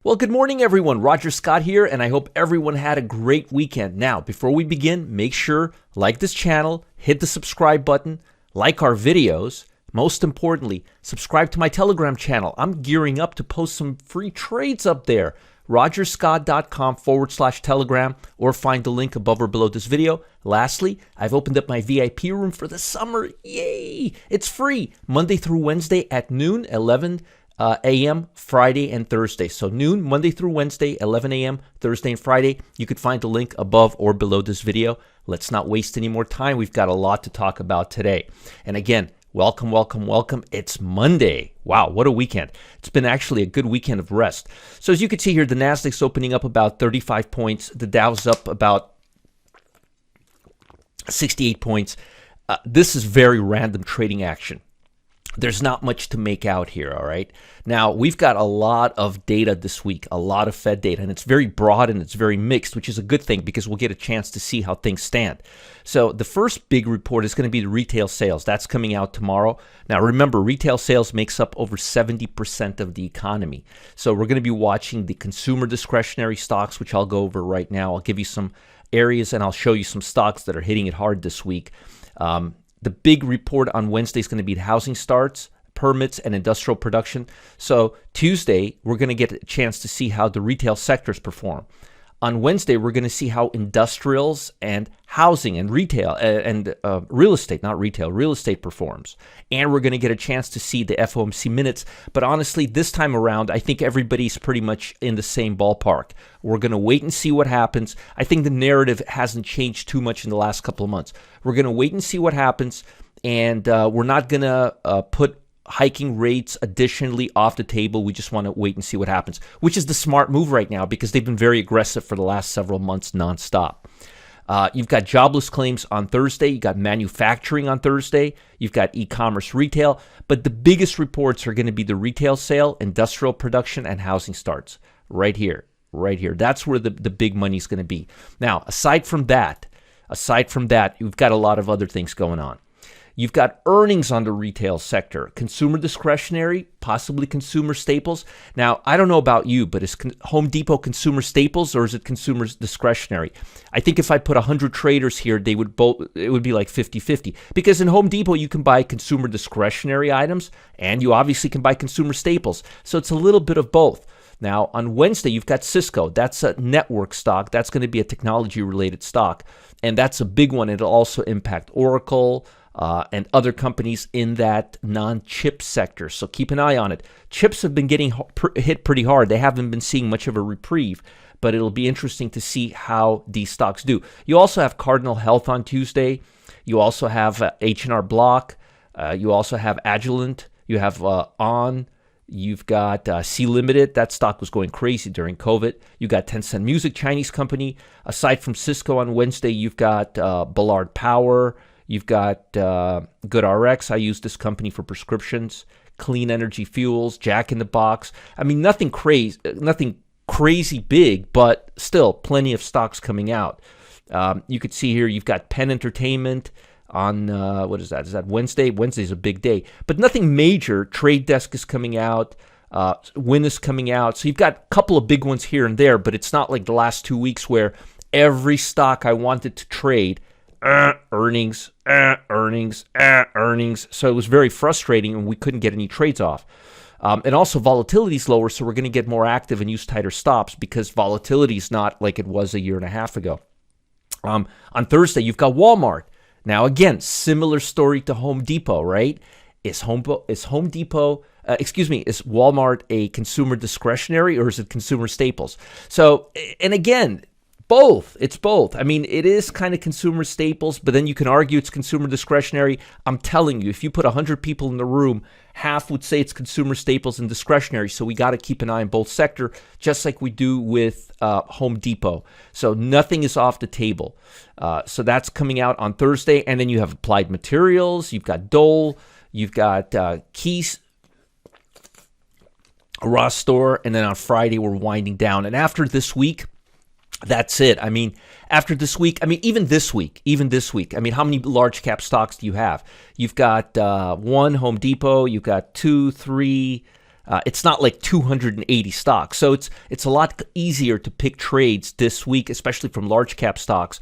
Well, good morning, everyone. Roger Scott here, and I hope everyone had a great weekend. Now, before we begin, make sure, like this channel, hit the subscribe button, like our videos. Most importantly, subscribe to my Telegram channel. I'm gearing up to post some free trades up there. rogerscott.com/Telegram, or find the link above or below this video. Lastly, I've opened up my VIP room for the summer. Yay! It's free Monday through Wednesday at noon, 11 a.m. Friday and Thursday. So noon, Monday through Wednesday, 11 a.m. Thursday and Friday. You could find the link above or below this video. Let's not waste any more time. We've got a lot to talk about today. And again, welcome, welcome, welcome. It's Monday. Wow, what a weekend. It's been actually a good weekend of rest. So as you can see here, the Nasdaq's opening up about 35 points. The Dow's up about 68 points. This is very random trading action. There's not much to make out here, all right? Now, we've got a lot of data this week, a lot of Fed data, and it's very broad and it's very mixed, which is a good thing because we'll get a chance to see how things stand. So the first big report is going to be the retail sales. That's coming out tomorrow. Now, remember, retail sales makes up over 70% of the economy. So we're going to be watching the consumer discretionary stocks, which I'll go over right now. I'll give you some areas and I'll show you some stocks that are hitting it hard this week. The big report on Wednesday is going to be the housing starts, permits, and industrial production. So Tuesday, we're going to get a chance to see how the retail sectors perform. On Wednesday, we're going to see how industrials and housing and retail and real estate, not retail, real estate performs. And we're going to get a chance to see the FOMC minutes. But honestly, this time around, I think everybody's pretty much in the same ballpark. We're going to wait and see what happens. I think the narrative hasn't changed too much in the last couple of months. We're going to wait and see what happens. And we're not going to put hiking rates additionally off the table. We just want to wait and see what happens, which is the smart move right now because they've been very aggressive for the last several months nonstop. You've got jobless claims on Thursday. You've got manufacturing on Thursday. You've got e-commerce retail. But the biggest reports are going to be the retail sale, industrial production, and housing starts right here, right here. That's where the big money is going to be. Now, aside from that, you've got a lot of other things going on. You've got earnings on the retail sector, consumer discretionary, possibly consumer staples. Now, I don't know about you, but is Home Depot consumer staples or is it consumer discretionary? I think if I put 100 traders here, it would be like 50-50. Because in Home Depot, you can buy consumer discretionary items and you obviously can buy consumer staples. So it's a little bit of both. Now, on Wednesday, you've got Cisco. That's a network stock. That's going to be a technology-related stock. And that's a big one. It'll also impact Oracle, and other companies in that non-chip sector. So keep an eye on it. Chips have been getting hit pretty hard. They haven't been seeing much of a reprieve, but it'll be interesting to see how these stocks do. You also have Cardinal Health on Tuesday. You also have H&R Block. You also have Agilent. You have ON. You've got C Limited. That stock was going crazy during COVID. You got Tencent Music, Chinese company. Aside from Cisco on Wednesday, you've got Ballard Power. You've got GoodRx. I use this company for prescriptions. Clean Energy Fuels, Jack in the Box. I mean, nothing crazy big, but still plenty of stocks coming out. You could see here you've got Penn Entertainment on, what is that? Is that Wednesday? Wednesday's a big day. But nothing major. Trade Desk is coming out. Win is coming out. So you've got a couple of big ones here and there, but it's not like the last 2 weeks where every stock I wanted to trade earnings. So it was very frustrating and we couldn't get any trades off. And also volatility is lower, so we're going to get more active and use tighter stops because volatility is not like it was a year and a half ago. On Thursday, you've got Walmart. Now, again, similar story to Home Depot, right? Is Walmart a consumer discretionary or is it consumer staples? So, and again, both. It's both. I mean, it is kind of consumer staples, but then you can argue it's consumer discretionary. I'm telling you, if you put 100 people in the room, half would say it's consumer staples and discretionary. So we got to keep an eye on both sector, just like we do with Home Depot. So nothing is off the table. So that's coming out on Thursday. And then you have Applied Materials. You've got Dole. You've got Keys, Ross Store. And then on Friday, we're winding down. And after this week, that's it. I mean, after this week, even this week, I mean, how many large cap stocks do you have? You've got one, Home Depot. You've got two, three, It's not like 280 stocks. So it's a lot easier to pick trades this week, especially from large cap stocks,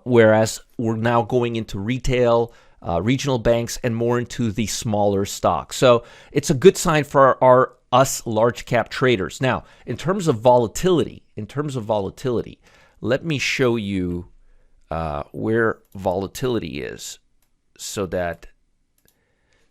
whereas we're now going into retail, regional banks, and more into the smaller stocks. So it's a good sign for us large cap traders. Now, in terms of volatility, let me show you where volatility is so that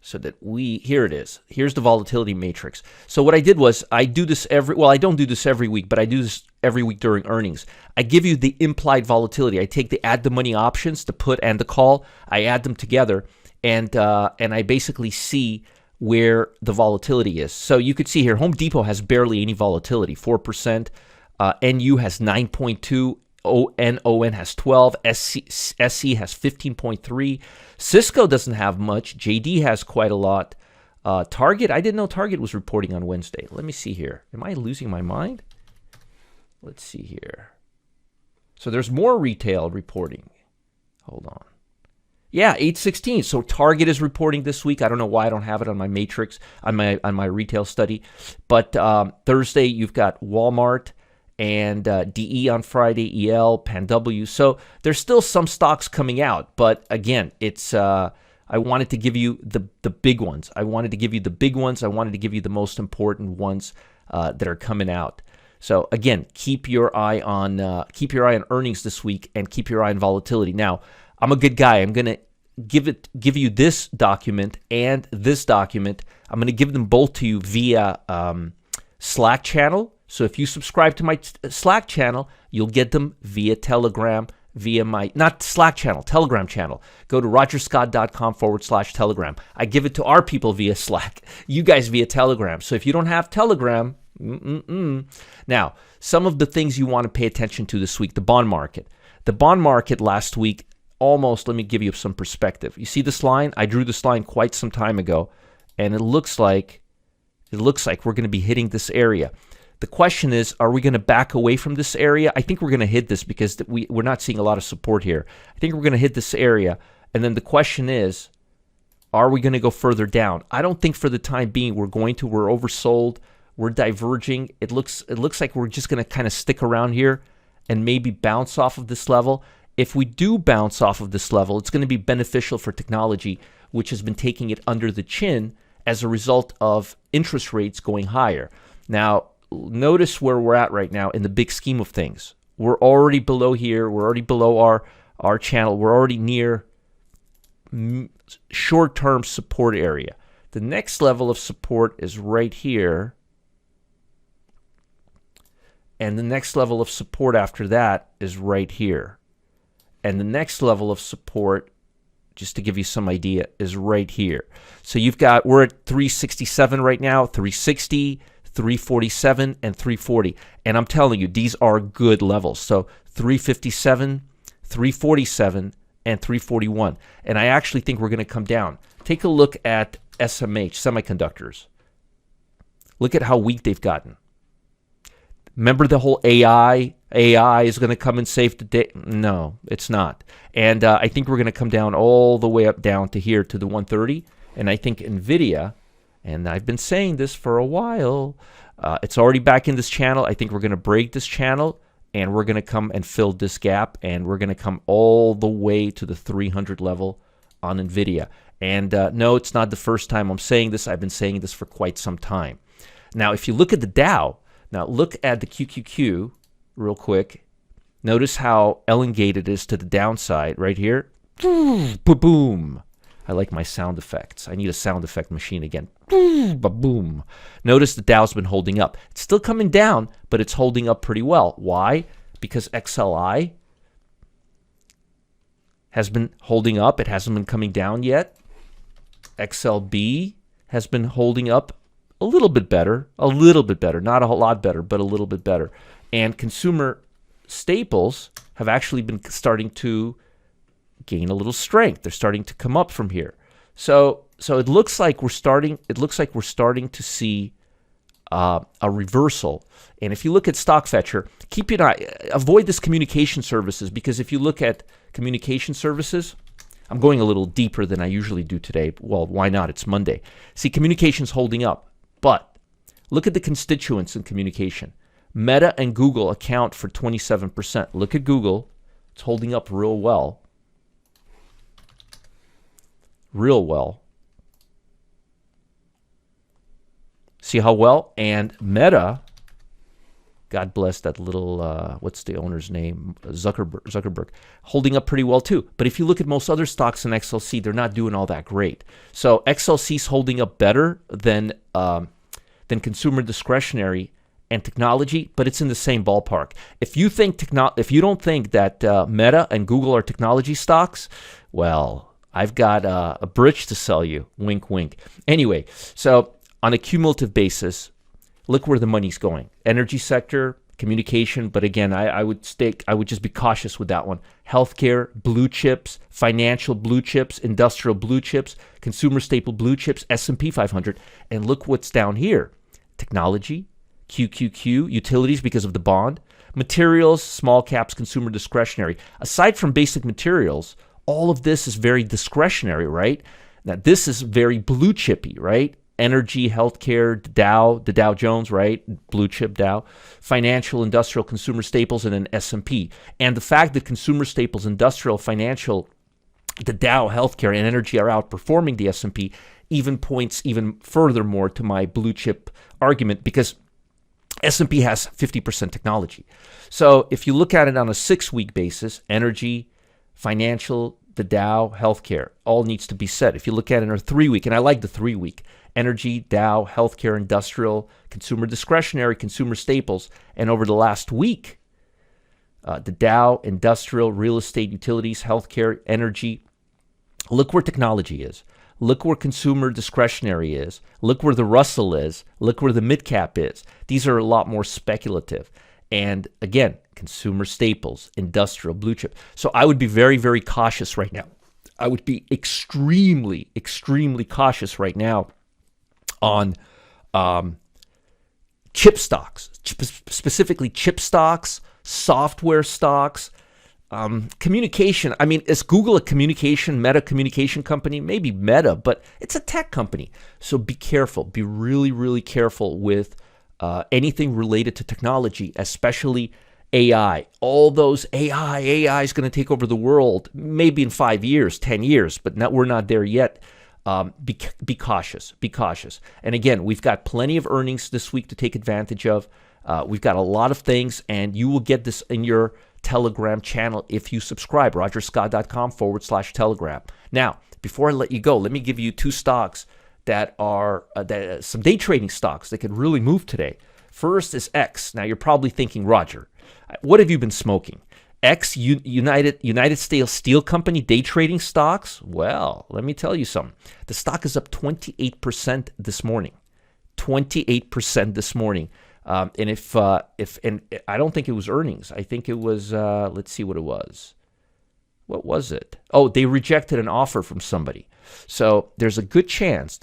here it is. Here's the volatility matrix. So what I did was I don't do this every week, but I do this every week during earnings. I give you the implied volatility. I take the add the money options, the put and the call. I add them together, and I basically see where the volatility is. So you could see here, Home Depot has barely any volatility, 4%. NU has 9.2. NON has 12, SC has 15.3, Cisco doesn't have much, JD has quite a lot, Target, I didn't know Target was reporting on Wednesday. Let me see here. Am I losing my mind? Let's see here. So there's more retail reporting. Hold on. Yeah, 816. So Target is reporting this week. I don't know why I don't have it on my matrix, on my retail study. But Thursday, you've got Walmart and DE on Friday, EL, PanW. So there's still some stocks coming out. But again, it's I wanted to give you the big ones. I wanted to give you the most important ones that are coming out. So again, keep your eye on earnings this week, and keep your eye on volatility. Now, I'm a good guy. I'm gonna give you this document and this document. I'm gonna give them both to you via Slack channel. So if you subscribe to my Slack channel, you'll get them via Telegram, via my, not Slack channel, Telegram channel. Go to rogerscott.com/Telegram. I give it to our people via Slack, you guys via Telegram. So if you don't have Telegram, Now, some of the things you want to pay attention to this week, the bond market. The bond market last week, almost, let me give you some perspective. You see this line? I drew this line quite some time ago, and it looks like we're going to be hitting this area. The question is, are we going to back away from this area? I think we're going to hit this because we're not seeing a lot of support here. I think we're going to hit this area. And then the question is, are we going to go further down? I don't think for the time being we're going to. We're oversold. We're diverging. It looks like we're just going to kind of stick around here and maybe bounce off of this level. If we do bounce off of this level, it's going to be beneficial for technology, which has been taking it under the chin as a result of interest rates going higher. Now, notice where we're at right now in the big scheme of things. We're already below here. We're already below our channel. We're already near short-term support area. The next level of support is right here. And the next level of support after that is right here. And the next level of support, just to give you some idea, is right here. So we're at 367 right now, 360, 347, and 340. And I'm telling you, these are good levels. So 357, 347, and 341. And I actually think we're going to come down. Take a look at SMH, semiconductors. Look at how weak they've gotten. Remember the whole AI is going to come and save the day? No, it's not. And I think we're going to come down all the way up down to here to the 130. And I think NVIDIA, and I've been saying this for a while, it's already back in this channel. I think we're going to break this channel, and we're going to come and fill this gap, and we're going to come all the way to the 300 level on NVIDIA. And no, it's not the first time I'm saying this. I've been saying this for quite some time. Now, if you look at the Dow, now look at the QQQ real quick. Notice how elongated it is to the downside right here. Boom. I like my sound effects. I need a sound effect machine again. Boom. Notice the Dow's been holding up. It's still coming down, but it's holding up pretty well. Why? Because XLI has been holding up. It hasn't been coming down yet. XLB has been holding up a little bit better, not a whole lot better, but a little bit better. And consumer staples have actually been starting to gain a little strength. They're starting to come up from here. So it looks like we're starting to see a reversal. And if you look at StockFetcher, keep an eye, avoid this communication services, because if you look at communication services, I'm going a little deeper than I usually do today. Well, why not? It's Monday. See, communication's holding up. But Look at the constituents in communication. Meta and Google account for 27%. Look at Google. It's holding up real well. Real well. See how well? And Meta, God bless that little, what's the owner's name? Zuckerberg, holding up pretty well too. But if you look at most other stocks in XLC, they're not doing all that great. So XLC's holding up better than consumer discretionary and technology, but it's in the same ballpark. If you don't think that Meta and Google are technology stocks, well, I've got a bridge to sell you. Wink, wink. Anyway, so on a cumulative basis, look where the money's going. Energy sector, communication, but again, I would just be cautious with that one. Healthcare, blue chips, financial blue chips, industrial blue chips, consumer staple blue chips, S&P 500, and look what's down here. Technology, QQQ, utilities because of the bond, materials, small caps, consumer discretionary. Aside from basic materials, all of this is very discretionary, right? Now, this is very blue chippy, right? Energy, healthcare, the Dow Jones, right? Blue chip Dow, financial, industrial, consumer staples, and then S&P. And the fact that consumer staples, industrial, financial, the Dow, healthcare, and energy are outperforming the S&P even points even furthermore to my blue chip argument, because S&P has 50% technology. So if you look at it on a 6-week basis, energy, financial, the Dow, healthcare, all needs to be said. If you look at it in a 3-week, and I like the 3-week, energy, Dow, healthcare, industrial, consumer discretionary, consumer staples, and over the last week, the Dow, industrial, real estate, utilities, healthcare, energy. Look where technology is. Look where consumer discretionary is. Look where the Russell is. Look where the mid-cap is. These are a lot more speculative. And again, consumer staples, industrial, blue chip. So I would be very, very cautious right now. I would be extremely, extremely cautious right now on chip stocks, specifically chip stocks, software stocks, communication. I mean, is Google a meta communication company? Maybe Meta, but it's a tech company. So be careful. Be really, really careful with anything related to technology, especially AI. All those AI is going to take over the world, maybe in 5 years, 10 years, but we're not there yet. Be cautious. Be cautious. And again, we've got plenty of earnings this week to take advantage of. We've got a lot of things, and you will get this in your Telegram channel if you subscribe, rogerscott.com/Telegram. Now, before I let you go, let me give you 2 stocks that are some day trading stocks that could really move today. First is X. Now, you're probably thinking, Roger, what have you been smoking? X, United States Steel Company day trading stocks? Well, let me tell you something. The stock is up 28% this morning. 28% this morning. And I don't think it was earnings. I think it was, let's see what it was. What was it? Oh, they rejected an offer from somebody. So there's a good chance.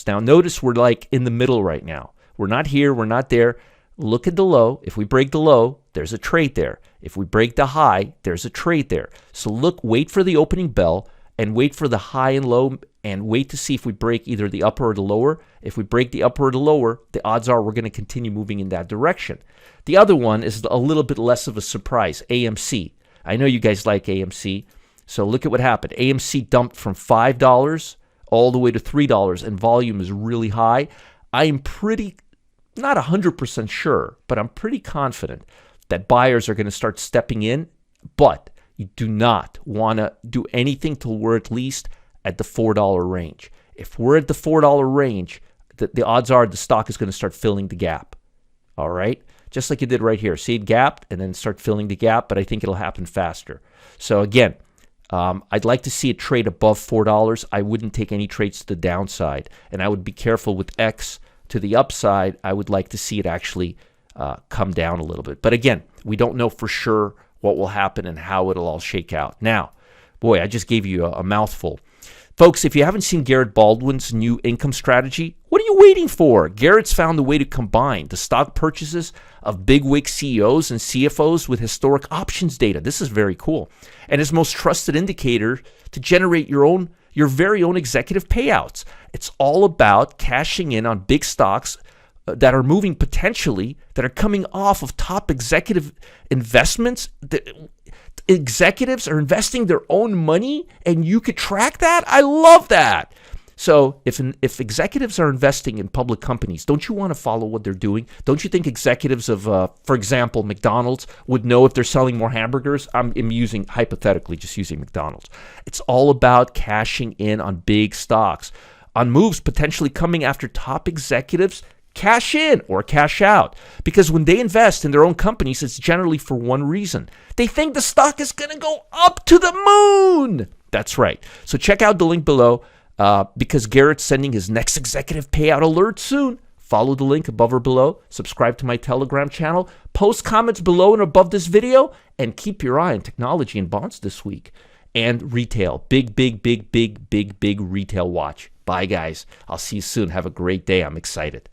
Now notice we're like in the middle right now. We're not here. We're not there. Look at the low. If we break the low, there's a trade there. If we break the high, there's a trade there. So wait for the opening bell and wait for the high and low and wait to see if we break either the upper or the lower. If we break the upper or the lower, the odds are we're going to continue moving in that direction. The other one is a little bit less of a surprise, AMC. I know you guys like AMC. So look at what happened. AMC dumped from $5 all the way to $3, and volume is really high. I am not 100% sure, but I'm pretty confident that buyers are going to start stepping in, but you do not want to do anything till we're at least at the $4 range. If we're at the $4 range, the odds are the stock is going to start filling the gap. All right? Just like it did right here. See it gapped and then start filling the gap, but I think it'll happen faster. So again, I'd like to see it trade above $4. I wouldn't take any trades to the downside, and I would be careful with X to the upside. I would like to see it actually come down a little bit. But again, we don't know for sure what will happen and how it'll all shake out. Now, boy, I just gave you a mouthful. Folks, if you haven't seen Garrett Baldwin's new income strategy, what are you waiting for? Garrett's found a way to combine the stock purchases of bigwig CEOs and CFOs with historic options data. This is very cool. And his most trusted indicator to generate your very own executive payouts. It's all about cashing in on big stocks that are moving potentially, that are coming off of top executive investments. Executives are investing their own money, and you could track that. I love that. So if executives are investing in public companies, don't you want to follow what they're doing? Don't you think executives of, for example, McDonald's would know if they're selling more hamburgers? I'm using, hypothetically, just using McDonald's. It's all about cashing in on big stocks, on moves potentially coming after top executives. Cash in or cash out. Because when they invest in their own companies, it's generally for one reason. They think the stock is going to go up to the moon. That's right. So check out the link below. Because Garrett's sending his next executive payout alert soon. Follow the link above or below. Subscribe to my Telegram channel. Post comments below and above this video. And keep your eye on technology and bonds this week. And retail. Big retail watch. Bye, guys. I'll see you soon. Have a great day. I'm excited.